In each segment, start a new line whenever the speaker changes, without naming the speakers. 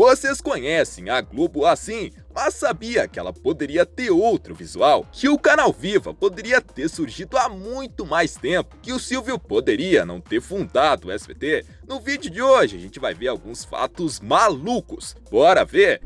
Vocês conhecem a Globo assim, mas sabia que ela poderia ter outro visual? Que o canal Viva poderia ter surgido há muito mais tempo? Que o Silvio poderia não ter fundado o SBT? No vídeo de hoje a gente vai ver alguns fatos malucos. Bora ver?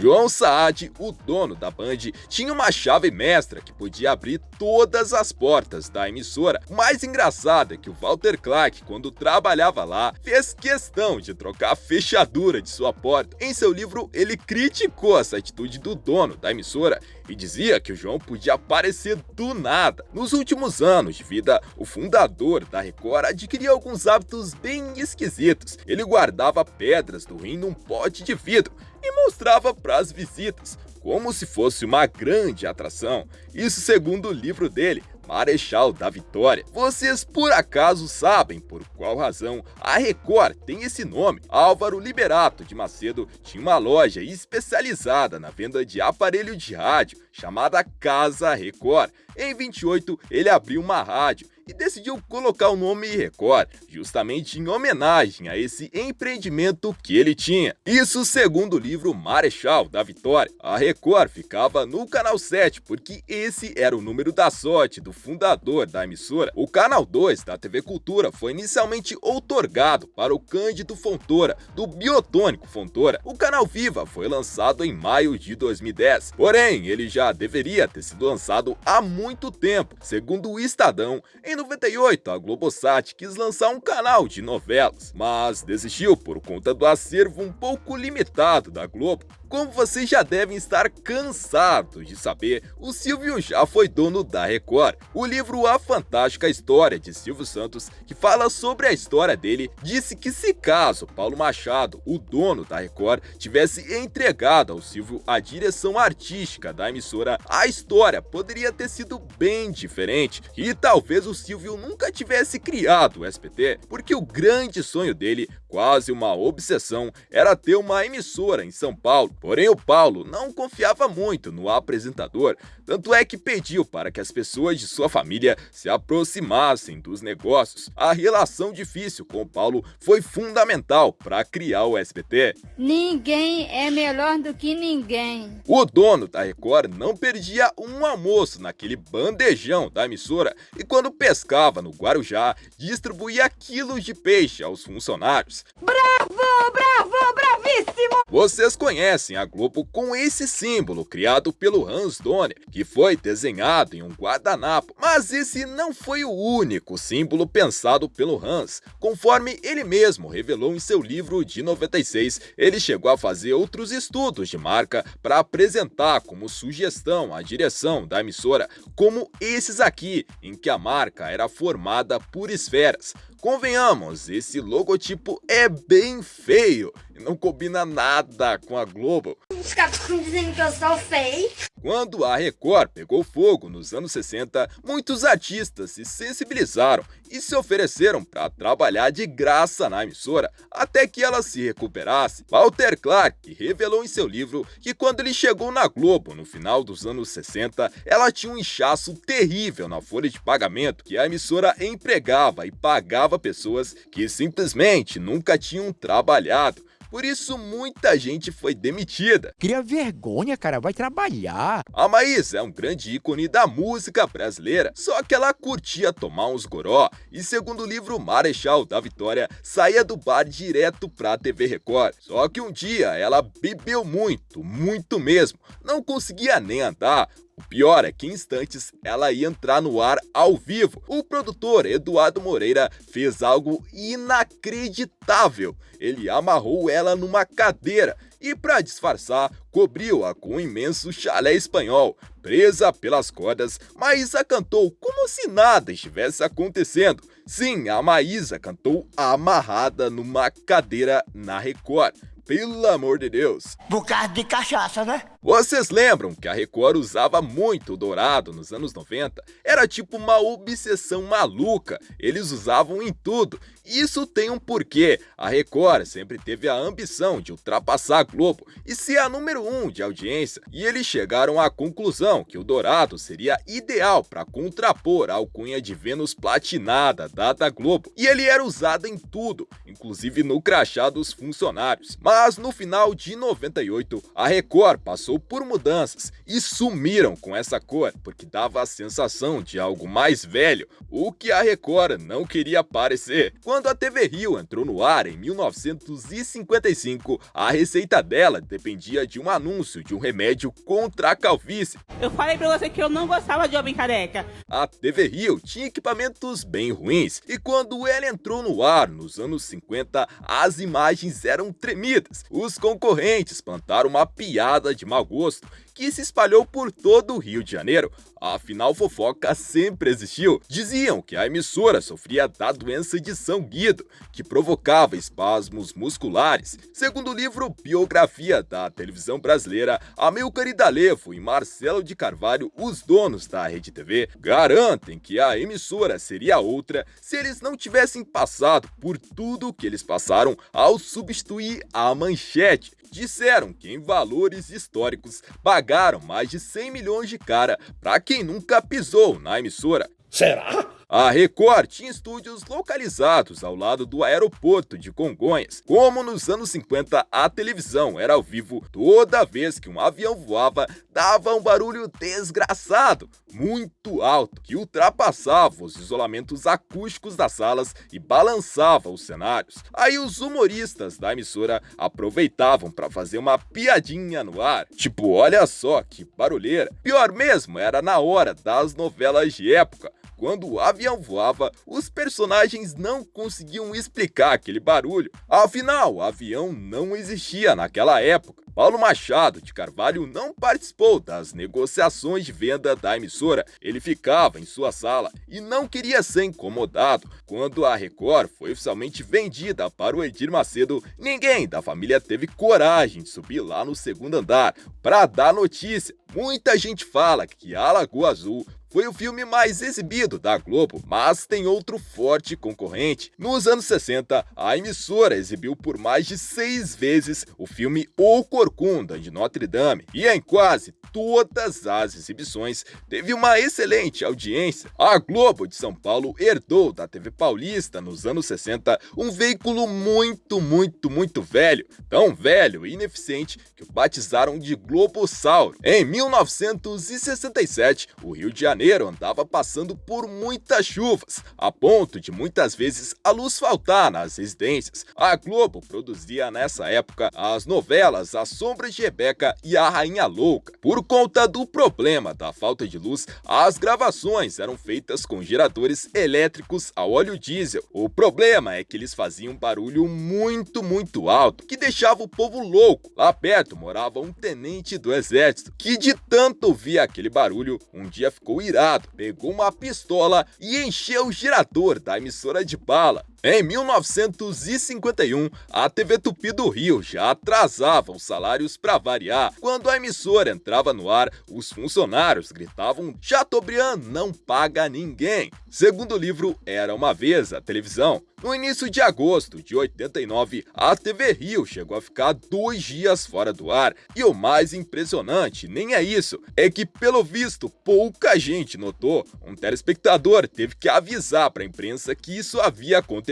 João Saad, o dono da Band, tinha uma chave mestra que podia abrir todas as portas da emissora. O mais engraçado é que o Walter Clark, quando trabalhava lá, fez questão de trocar a fechadura de sua porta. Em seu livro, ele criticou essa atitude do dono da emissora e dizia que o João podia aparecer do nada. Nos últimos anos de vida, o fundador da Record adquiriu alguns hábitos bem esquisitos. Ele guardava pedras do rim num pote de vidro e mostrava para as visitas, como se fosse uma grande atração. Isso segundo o livro dele, Marechal da Vitória. Vocês por acaso sabem por qual razão a Record tem esse nome? Álvaro Liberato de Macedo tinha uma loja especializada na venda de aparelho de rádio, chamada Casa Record. Em 28, ele abriu uma rádio e decidiu colocar o nome Record, justamente em homenagem a esse empreendimento que ele tinha. Isso segundo o livro Marechal da Vitória. A Record ficava no canal 7, porque esse era o número da sorte do fundador da emissora. O canal 2 da TV Cultura foi inicialmente outorgado para o Cândido Fontoura, do Biotônico Fontoura. O canal Viva foi lançado em maio de 2010, porém ele já deveria ter sido lançado há muito tempo. Segundo o Estadão, em 98, a Globosat quis lançar um canal de novelas, mas desistiu por conta do acervo um pouco limitado da Globo. Como vocês já devem estar cansados de saber, o Silvio já foi dono da Record. O livro A Fantástica História de Silvio Santos, que fala sobre a história dele, disse que se caso Paulo Machado, o dono da Record, tivesse entregado ao Silvio a direção artística da emissora, a história poderia ter sido bem diferente e talvez o Silvio nunca tivesse criado o SBT, porque o grande sonho dele, quase uma obsessão, era ter uma emissora em São Paulo. Porém, o Paulo não confiava muito no apresentador, tanto é que pediu para que as pessoas de sua família se aproximassem dos negócios. A relação difícil com o Paulo foi fundamental para criar o SBT.
Ninguém é melhor do que ninguém.
O dono da Record não perdia um almoço naquele bandejão da emissora e quando pescava no Guarujá, distribuía quilos de peixe aos funcionários.
Bravo, bravo, bravíssimo!
Vocês conhecem a Globo com esse símbolo criado pelo Hans Donner, que foi desenhado em um guardanapo. Mas esse não foi o único símbolo pensado pelo Hans. Conforme ele mesmo revelou em seu livro de 96, ele chegou a fazer outros estudos de marca para apresentar como sugestão à direção da emissora, como esses aqui, em que a marca era formada por esferas. Convenhamos, esse logotipo é bem feio e não combina nada com a Globo.
Os caras ficam dizendo que eu sou feio.
Quando a Record pegou fogo nos anos 60, muitos artistas se sensibilizaram e se ofereceram para trabalhar de graça na emissora até que ela se recuperasse. Walter Clark revelou em seu livro que quando ele chegou na Globo no final dos anos 60, ela tinha um inchaço terrível na folha de pagamento que a emissora empregava e pagava pessoas que simplesmente nunca tinham trabalhado. Por isso, muita gente foi demitida.
Cria vergonha, cara, vai trabalhar.
A Maísa é um grande ícone da música brasileira, só que ela curtia tomar uns goró e, segundo o livro Marechal da Vitória, saía do bar direto pra TV Record. Só que um dia ela bebeu muito, muito mesmo, não conseguia nem andar. O pior é que em instantes ela ia entrar no ar ao vivo. O produtor Eduardo Moreira fez algo inacreditável. Ele amarrou ela numa cadeira e, para disfarçar, cobriu-a com um imenso chalé espanhol. Presa pelas cordas, Maísa cantou como se nada estivesse acontecendo. Sim, a Maísa cantou amarrada numa cadeira na Record. Pelo amor de Deus.
Por causa de cachaça, né?
Vocês lembram que a Record usava muito o dourado nos anos 90? Era tipo uma obsessão maluca, eles usavam em tudo. Isso tem um porquê. A Record sempre teve a ambição de ultrapassar a Globo e ser a número 1 de audiência, e eles chegaram à conclusão que o dourado seria ideal para contrapor a alcunha de Vênus platinada da Globo, e ele era usado em tudo, inclusive no crachá dos funcionários. Mas no final de 98, a Record passou por mudanças e sumiram com essa cor, porque dava a sensação de algo mais velho, o que a Record não queria parecer. Quando a TV Rio entrou no ar em 1955, a receita dela dependia de um anúncio de um remédio contra a calvície.
Eu falei pra você que eu não gostava de homem careca.
A TV Rio tinha equipamentos bem ruins, e quando ela entrou no ar nos anos 50, as imagens eram tremidas. Os concorrentes plantaram uma piada de mau gosto que se espalhou por todo o Rio de Janeiro. Afinal, fofoca sempre existiu. Diziam que a emissora sofria da doença de São Guido, que provocava espasmos musculares. Segundo o livro Biografia da Televisão Brasileira, Amilcar Idalevo e Marcelo de Carvalho, os donos da Rede TV, garantem que a emissora seria outra se eles não tivessem passado por tudo o que eles passaram ao substituir a Manchete. Disseram que em valores históricos pagaram mais de 100 milhões de cara para quem nunca pisou na emissora.
Será?
A Record tinha estúdios localizados ao lado do aeroporto de Congonhas. Como nos anos 50 a televisão era ao vivo, toda vez que um avião voava, dava um barulho desgraçado, muito alto, que ultrapassava os isolamentos acústicos das salas e balançava os cenários. Aí os humoristas da emissora aproveitavam para fazer uma piadinha no ar, tipo, olha só que barulheira. Pior mesmo era na hora das novelas de época. Quando o avião voava, os personagens não conseguiam explicar aquele barulho. Afinal, o avião não existia naquela época. Paulo Machado de Carvalho não participou das negociações de venda da emissora. Ele ficava em sua sala e não queria ser incomodado. Quando a Record foi oficialmente vendida para o Edir Macedo, ninguém da família teve coragem de subir lá no segundo andar para dar notícia. Muita gente fala que A Lagoa Azul foi o filme mais exibido da Globo, mas tem outro forte concorrente. Nos anos 60, a emissora exibiu por mais de 6 vezes o filme O Corcunda, de Notre Dame, e em quase todas as exibições teve uma excelente audiência. A Globo de São Paulo herdou da TV Paulista nos anos 60 um veículo muito velho, tão velho e ineficiente que o batizaram de Globossauro. Em 1967, o Rio de Janeiro andava passando por muitas chuvas, a ponto de muitas vezes a luz faltar nas residências. A Globo produzia nessa época as novelas A Sombra de Rebeca e A Rainha Louca. Por conta do problema da falta de luz, as gravações eram feitas com geradores elétricos a óleo diesel. O problema é que eles faziam um barulho muito alto, que deixava o povo louco. Lá perto morava um tenente do exército, que de tanto ouvir aquele barulho, um dia ficou irado, pegou uma pistola e encheu o gerador da emissora de bala. Em 1951, a TV Tupi do Rio já atrasava os salários para variar. Quando a emissora entrava no ar, os funcionários gritavam: Chateaubriand não paga ninguém. Segundo o livro Era Uma Vez a Televisão, no início de agosto de 89, a TV Rio chegou a ficar 2 dias fora do ar. E o mais impressionante nem é isso, é que pelo visto pouca gente notou. Um telespectador teve que avisar para a imprensa que isso havia acontecido.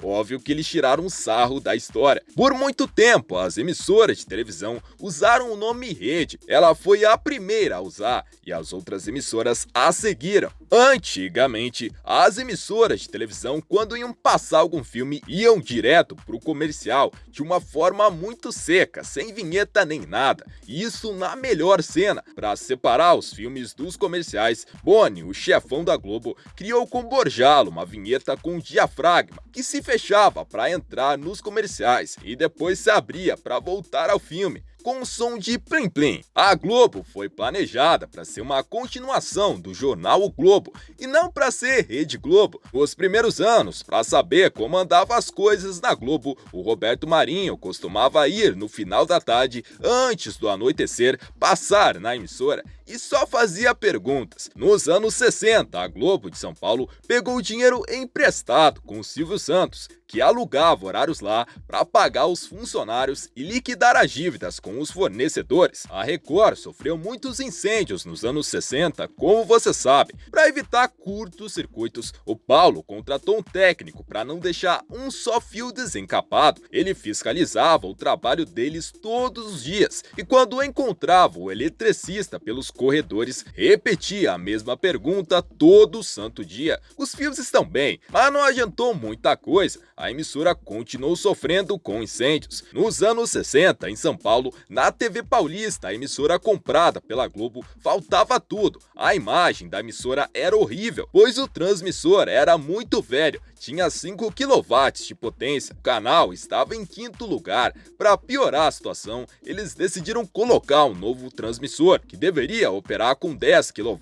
Óbvio que eles tiraram um sarro da história. Por muito tempo, as emissoras de televisão usaram o nome Rede. Ela foi a primeira a usar e as outras emissoras a seguiram. Antigamente, as emissoras de televisão, quando iam passar algum filme, iam direto pro comercial, de uma forma muito seca, sem vinheta nem nada. Isso na melhor cena. Para separar os filmes dos comerciais, Boni, o chefão da Globo, criou com Borjalo uma vinheta com diafragma, que se fechava para entrar nos comerciais e depois se abria para voltar ao filme. com som de plim plim. A Globo foi planejada para ser uma continuação do jornal O Globo e não para ser Rede Globo. Nos primeiros anos, para saber como andavam as coisas na Globo, o Roberto Marinho costumava ir no final da tarde, antes do anoitecer, passar na emissora e só fazia perguntas. Nos anos 60, a Globo de São Paulo pegou dinheiro emprestado com o Silvio Santos, que alugava horários lá para pagar os funcionários e liquidar as dívidas com os fornecedores. A Record sofreu muitos incêndios nos anos 60, como você sabe. Para evitar curtos-circuitos, o Paulo contratou um técnico para não deixar um só fio desencapado. Ele fiscalizava o trabalho deles todos os dias e quando encontrava o eletricista pelos corredores, repetia a mesma pergunta todo santo dia. Os fios estão bem, mas não adiantou muita coisa. A emissora continuou sofrendo com incêndios. Nos anos 60, em São Paulo, na TV Paulista, a emissora comprada pela Globo, faltava tudo. A imagem da emissora era horrível, pois o transmissor era muito velho, tinha 5 kW de potência. O canal estava em 5º lugar. Para piorar a situação, eles decidiram colocar um novo transmissor, que deveria operar com 10 kW,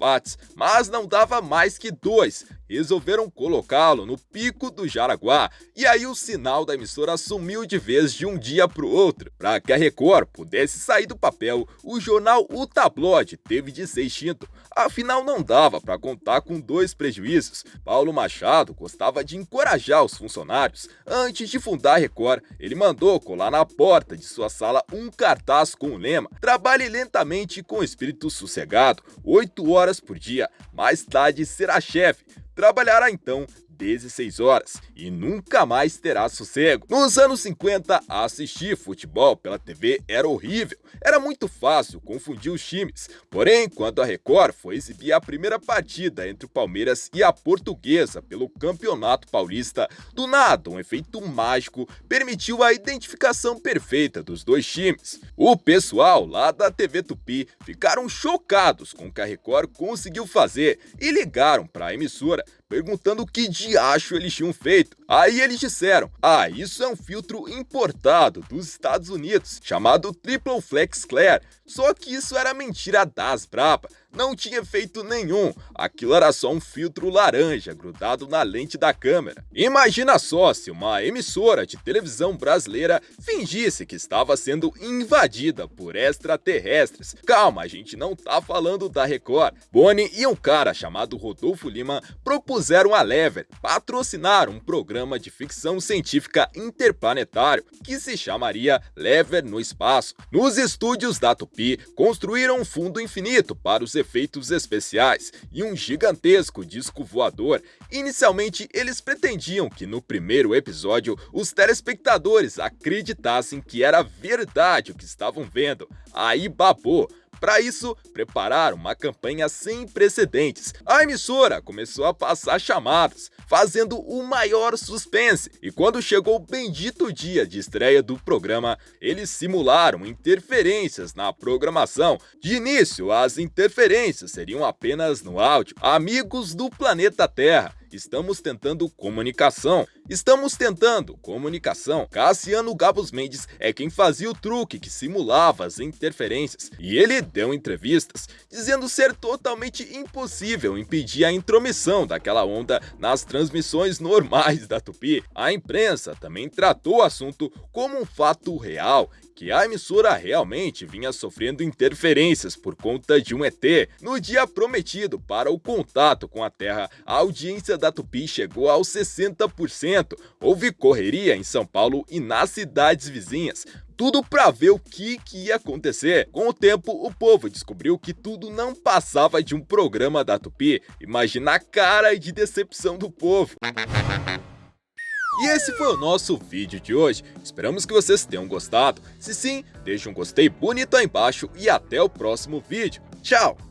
mas não dava mais que 2. Resolveram colocá-lo no Pico do Jaraguá, e aí o sinal da emissora sumiu de vez de um dia para o outro. Para que a Record pudesse sair do papel, o jornal O Tabloide teve de ser extinto. Afinal, não dava para contar com 2 prejuízos. Paulo Machado gostava de encorajar os funcionários. Antes de fundar a Record, ele mandou colar na porta de sua sala um cartaz com o lema: "Trabalhe lentamente com espírito sossegado, 8 horas por dia, mais tarde será chefe. Trabalhará então 16 horas e nunca mais terá sossego." Nos anos 50, assistir futebol pela TV era horrível. Era muito fácil confundir os times. Porém, quando a Record foi exibir a primeira partida entre o Palmeiras e a Portuguesa pelo Campeonato Paulista, do nada, um efeito mágico permitiu a identificação perfeita dos dois times. O pessoal lá da TV Tupi ficaram chocados com o que a Record conseguiu fazer e ligaram para a emissora perguntando o que diacho eles tinham feito. Aí eles disseram: isso é um filtro importado dos Estados Unidos, chamado Triple Flex Clear. Só que isso era mentira das braba, não tinha efeito nenhum, aquilo era só um filtro laranja grudado na lente da câmera. Imagina só se uma emissora de televisão brasileira fingisse que estava sendo invadida por extraterrestres. Calma, a gente não tá falando da Record. Boni e um cara chamado Rodolfo Lima propuseram a Lever patrocinar um programa de ficção científica interplanetário que se chamaria Lever no Espaço. Nos estúdios da Tupi, construíram um fundo infinito para os efeitos especiais e um gigantesco disco voador. Inicialmente, eles pretendiam que no primeiro episódio os telespectadores acreditassem que era verdade o que estavam vendo. Aí babou. Para isso, prepararam uma campanha sem precedentes. A emissora começou a passar chamadas, fazendo o maior suspense. E quando chegou o bendito dia de estreia do programa, eles simularam interferências na programação. De início, as interferências seriam apenas no áudio. Amigos do planeta Terra, estamos tentando comunicação. Cassiano Gabos Mendes é quem fazia o truque que simulava as interferências. E ele deu entrevistas dizendo ser totalmente impossível impedir a intromissão daquela onda nas transmissões normais da Tupi. A imprensa também tratou o assunto como um fato real, que a emissora realmente vinha sofrendo interferências por conta de um ET. No dia prometido para o contato com a Terra, a audiência da Tupi chegou aos 60%. Houve correria em São Paulo e nas cidades vizinhas. Tudo para ver o que ia acontecer. Com o tempo, o povo descobriu que tudo não passava de um programa da Tupi. Imagina a cara de decepção do povo. E esse foi o nosso vídeo de hoje. Esperamos que vocês tenham gostado. Se sim, deixe um gostei bonito aí embaixo e até o próximo vídeo. Tchau!